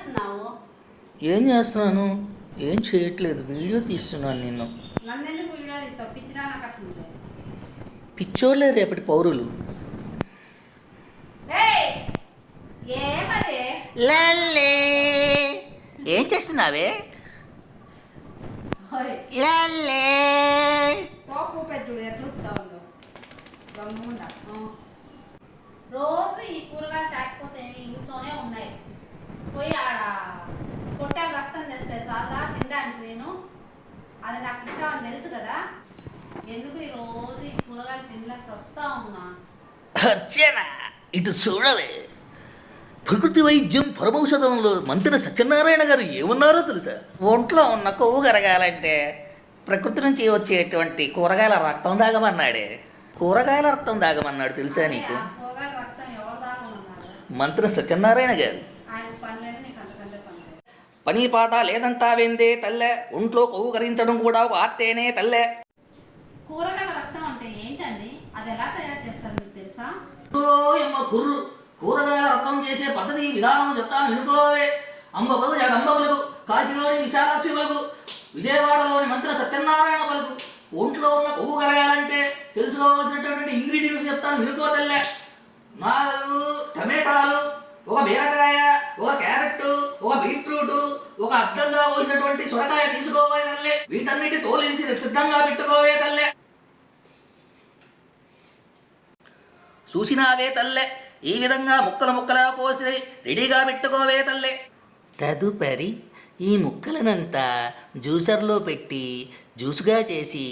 చేస్తున్నావు? ఏం చేస్తున్నాను? ఏం చేయట్లేదు, వీడియో తీస్తున్నాను. నిన్ను నన్ను ఎందుకు వీడియో తీస్తావు? పిచ్చిదా నాకు అట్లుంది. పిచ్చోళ్ళే రేపటి పౌరులు. ఏమది? లల్లే ఏం చేస్తున్నావే? లల్లే తోపు పెద్దుడు ఎట్లా ఉందో గమ్ముండా. రోజు ఈ కూరగాయలు తాకపోతే ఇంట్లోనే ఉన్నాయి. పోయి ఆడ పొట్టాలు రక్తం తెస్తే చాలా తినడానికి నేను, అది నాకు ఇష్టం అని తెలుసు కదా, ఎందుకు ఈ రోజు ఈ కూరగాయలు తినలేక వస్తా ఉన్నా. అర్చన, ఇటు చూడవే. ప్రకృతి వైద్యం పరమౌషధంలో మంత్రి సత్యనారాయణ గారు ఏమన్నారో తెలుసా? ఒంట్లో ఉన్న కొవ్వు కరగాలంటే ప్రకృతి నుంచి వచ్చేటువంటి కూరగాయల రక్తం తాగమన్నాడే. కూరగాయల రక్తం తాగమన్నాడు, తెలుసా నీకు? కూరగాయల రక్తం ఎవరు తాగమన్నారు? మంత్రి సత్యనారాయణ గారు. ఆయన పనిలేదు, నీకు అంతకంటే పనిలేదు. పని పాట లేదంటావేందే తల్లె? ఒంట్లో కొవ్వు కరిగించడం కూడా ఒక ఆర్తేనే తల్లె. కూరగాయల రక్తం అంటే ఏంటండి? అది ఎలా తయారు చేస్తారు మీకు తెలుసా? కుర్రు కూరగాయల రక్తం చేసే పద్ధతి విధానం చెప్తాను, వినుకోవే. అంబబలు జగంబలకు, కాశీలోని విశాలాక్షి పలుకు, విజయవాడలోని మంత్రి సత్యనారాయణ పలుకు. ఒంట్లో ఉన్న కొవ్వు కరగాలంటే తెలుసుకోవాల్సినటువంటి ఇంగ్రీడియంట్స్ చెప్తాను, వినుకో తల్లె. 4 టమాటాలు, ఒక బీరకాయ, ఒక క్యారెట్, ఒక బీట్రూట్, ఒక అడ్డంగా కోసినటువంటి సొరకాయ తీసుకోవే తల్లె. వీటన్నిటి తోలేసి సిద్ధంగా పెట్టుకోవే తల్లె. చూసినావే తల్లె, ఈ విధంగా ముక్కలు ముక్కలా కోసి రెడీగా పెట్టుకోవే తల్లె. తదుపరి ఈ ముక్కలనంతా జ్యూసర్లో పెట్టి జ్యూస్గా చేసి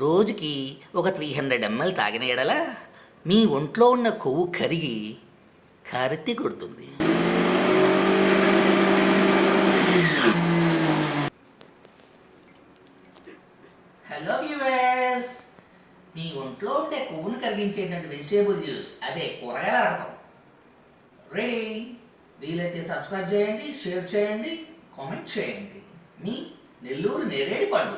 రోజుకి ఒక 300 ml తాగిన ఎడల మీ ఒంట్లో ఉన్న కొవ్వు కరిగి కారెత్తి కొడుతుంది. హలో వ్యూవర్స్, మీ ఒంట్లో ఉండే కొవ్వును కరిగించేటువంటి వెజిటేబుల్ జ్యూస్, అదే కూరగాయల రకం రెడీ. వీలైతే సబ్స్క్రైబ్ చేయండి, షేర్ చేయండి, కామెంట్ చేయండి. మీ నెల్లూరు నేరేడి పండు.